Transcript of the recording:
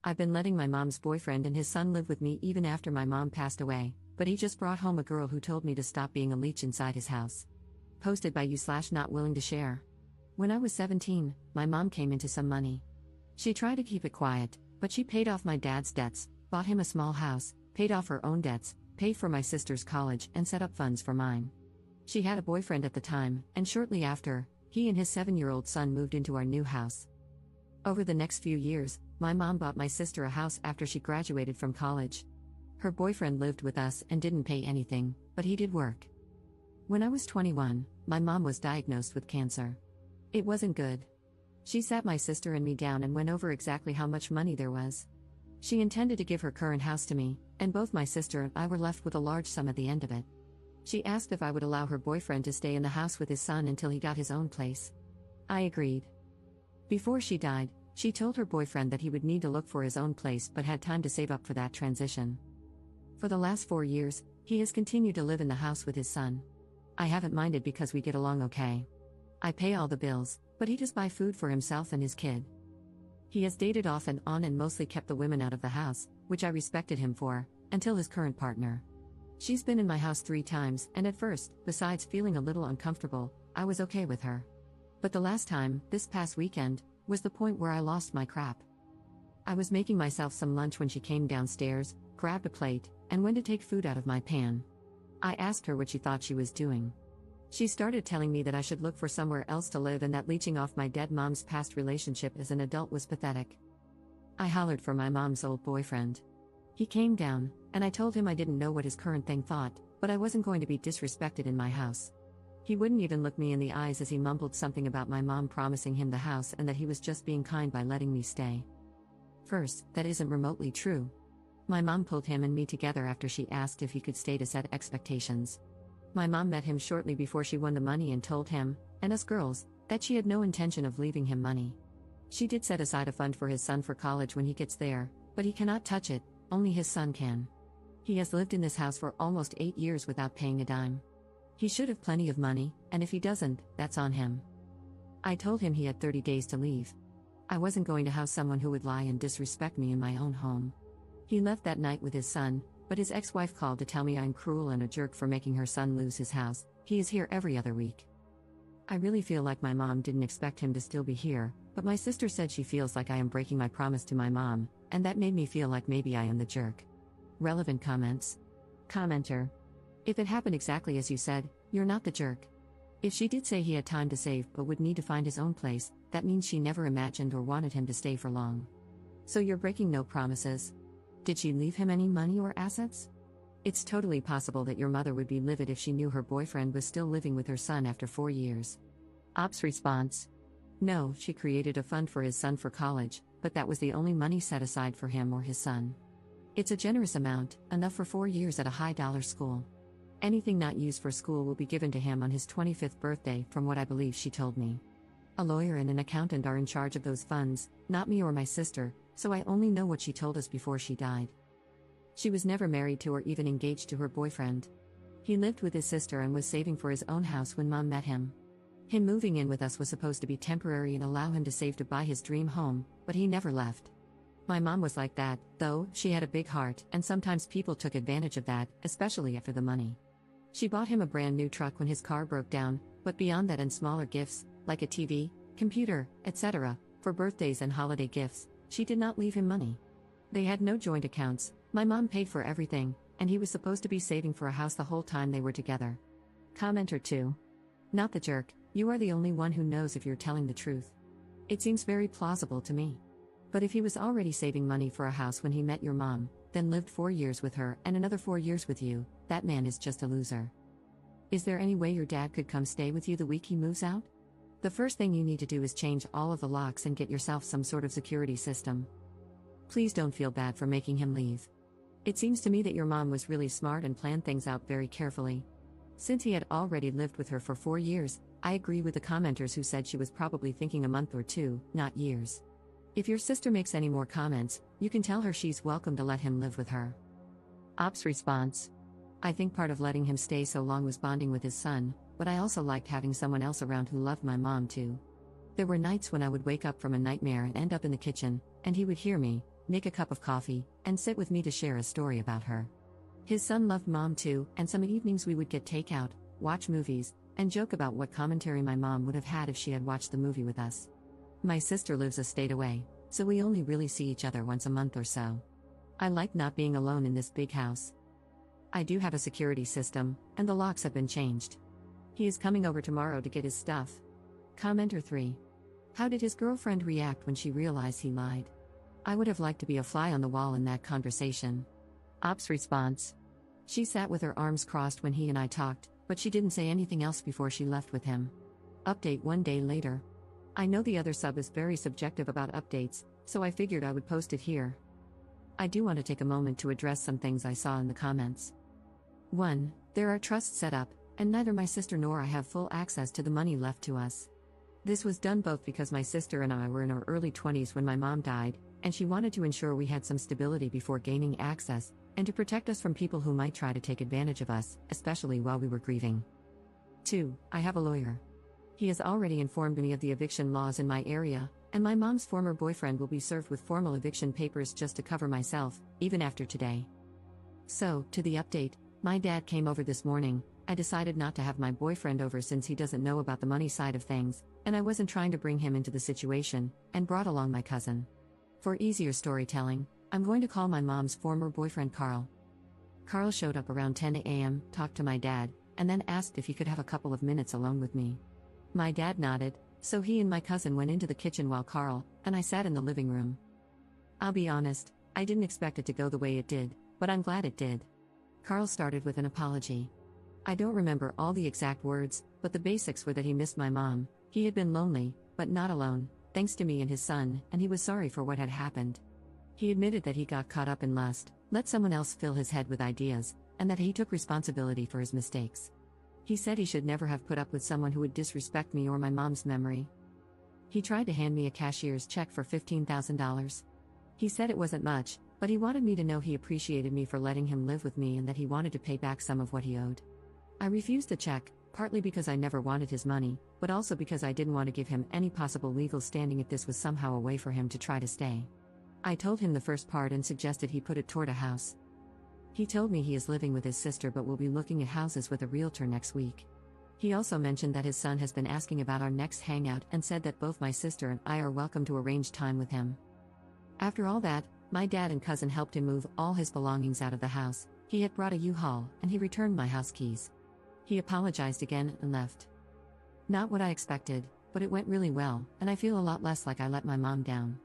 I've been letting my mom's boyfriend and his son live with me even after my mom passed away, but he just brought home a girl who told me to stop being a leech inside his house. Posted by you/not willing to share. When I was 17, my mom came into some money. She tried to keep it quiet, but she paid off my dad's debts, bought him a small house, paid off her own debts, paid for my sister's college, and set up funds for mine. She had a boyfriend at the time, and shortly after, he and his 7-year-old son moved into our new house. Over the next few years, my mom bought my sister a house after she graduated from college. Her boyfriend lived with us and didn't pay anything, but he did work. When I was 21, my mom was diagnosed with cancer. It wasn't good. She sat my sister and me down and went over exactly how much money there was. She intended to give her current house to me, and both my sister and I were left with a large sum at the end of it. She asked if I would allow her boyfriend to stay in the house with his son until he got his own place. I agreed. Before she died, she told her boyfriend that he would need to look for his own place but had time to save up for that transition. For the last 4 years, he has continued to live in the house with his son. I haven't minded because we get along okay. I pay all the bills, but he does buy food for himself and his kid. He has dated off and on and mostly kept the women out of the house, which I respected him for, until his current partner. She's been in my house 3 times, and at first, besides feeling a little uncomfortable, I was okay with her. But the last time, this past weekend, was the point where I lost my crap. I was making myself some lunch when she came downstairs, grabbed a plate, and went to take food out of my pan. I asked her what she thought she was doing. She started telling me that I should look for somewhere else to live and that leeching off my dead mom's past relationship as an adult was pathetic. I hollered for my mom's old boyfriend. He came down, and I told him I didn't know what his current thing thought, but I wasn't going to be disrespected in my house. He wouldn't even look me in the eyes as he mumbled something about my mom promising him the house and that he was just being kind by letting me stay. First, that isn't remotely true. My mom pulled him and me together after she asked if he could stay to set expectations. My mom met him shortly before she won the money and told him, and us girls, that she had no intention of leaving him money. She did set aside a fund for his son for college when he gets there, but he cannot touch it, only his son can. He has lived in this house for almost 8 years without paying a dime. He should have plenty of money, and if he doesn't, that's on him. I told him he had 30 days to leave. I wasn't going to house someone who would lie and disrespect me in my own home. He left that night with his son, but his ex-wife called to tell me I'm cruel and a jerk for making her son lose his house. He is here every other week. I really feel like my mom didn't expect him to still be here, but my sister said she feels like I am breaking my promise to my mom, and that made me feel like maybe I am the jerk. Relevant comments. Commenter. If it happened exactly as you said, you're not the jerk. If she did say he had time to save but would need to find his own place, that means she never imagined or wanted him to stay for long. So you're breaking no promises. Did she leave him any money or assets? It's totally possible that your mother would be livid if she knew her boyfriend was still living with her son after 4 years. Ops response. No, she created a fund for his son for college, but that was the only money set aside for him or his son. It's a generous amount, enough for 4 years at a high-dollar school. Anything not used for school will be given to him on his 25th birthday, from what I believe she told me. A lawyer and an accountant are in charge of those funds, not me or my sister, so I only know what she told us before she died. She was never married to or even engaged to her boyfriend. He lived with his sister and was saving for his own house when Mom met him. Him moving in with us was supposed to be temporary and allow him to save to buy his dream home, but he never left. My mom was like that, though. She had a big heart, and sometimes people took advantage of that, especially after the money. She bought him a brand new truck when his car broke down, but beyond that and smaller gifts, like a TV, computer, etc., for birthdays and holiday gifts, she did not leave him money. They had no joint accounts, my mom paid for everything, and he was supposed to be saving for a house the whole time they were together. Commenter 2. Not the jerk, you are the only one who knows if you're telling the truth. It seems very plausible to me. But if he was already saving money for a house when he met your mom, then lived 4 years with her and another 4 years with you, that man is just a loser. Is there any way your dad could come stay with you the week he moves out? The first thing you need to do is change all of the locks and get yourself some sort of security system. Please don't feel bad for making him leave. It seems to me that your mom was really smart and planned things out very carefully. Since he had already lived with her for 4 years, I agree with the commenters who said she was probably thinking a month or 2, not years. If your sister makes any more comments, you can tell her she's welcome to let him live with her. Ops response. I think part of letting him stay so long was bonding with his son, but I also liked having someone else around who loved my mom too. There were nights when I would wake up from a nightmare and end up in the kitchen, and he would hear me, make a cup of coffee, and sit with me to share a story about her. His son loved mom too, and some evenings we would get takeout, watch movies, and joke about what commentary my mom would have had if she had watched the movie with us. My sister lives a state away, so we only really see each other once a month or so. I like not being alone in this big house. I do have a security system, and the locks have been changed. He is coming over tomorrow to get his stuff. Commenter 3. How did his girlfriend react when she realized he lied? I would have liked to be a fly on the wall in that conversation. Ops response. She sat with her arms crossed when he and I talked, but she didn't say anything else before she left with him. Update 1 day later. I know the other sub is very subjective about updates, so I figured I would post it here. I do want to take a moment to address some things I saw in the comments. 1. There are trusts set up, and neither my sister nor I have full access to the money left to us. This was done both because my sister and I were in our early 20s when my mom died, and she wanted to ensure we had some stability before gaining access, and to protect us from people who might try to take advantage of us, especially while we were grieving. 2. I have a lawyer. He has already informed me of the eviction laws in my area, and my mom's former boyfriend will be served with formal eviction papers just to cover myself, even after today. So, to the update, my dad came over this morning. I decided not to have my boyfriend over since he doesn't know about the money side of things, and I wasn't trying to bring him into the situation, and brought along my cousin. For easier storytelling, I'm going to call my mom's former boyfriend Carl. Carl showed up around 10 a.m., talked to my dad, and then asked if he could have a couple of minutes alone with me. My dad nodded, so he and my cousin went into the kitchen while Carl and I sat in the living room. I'll be honest, I didn't expect it to go the way it did, but I'm glad it did. Carl started with an apology. I don't remember all the exact words, but the basics were that he missed my mom, he had been lonely, but not alone, thanks to me and his son, and he was sorry for what had happened. He admitted that he got caught up in lust, let someone else fill his head with ideas, and that he took responsibility for his mistakes. He said he should never have put up with someone who would disrespect me or my mom's memory. He tried to hand me a cashier's check for $15,000. He said it wasn't much, but he wanted me to know he appreciated me for letting him live with me and that he wanted to pay back some of what he owed. I refused the check, partly because I never wanted his money, but also because I didn't want to give him any possible legal standing if this was somehow a way for him to try to stay. I told him the first part and suggested he put it toward a house. He told me he is living with his sister but will be looking at houses with a realtor next week. He also mentioned that his son has been asking about our next hangout and said that both my sister and I are welcome to arrange time with him. After all that, my dad and cousin helped him move all his belongings out of the house. He had brought a U-Haul, and he returned my house keys. He apologized again and left. Not what I expected, but it went really well, and I feel a lot less like I let my mom down.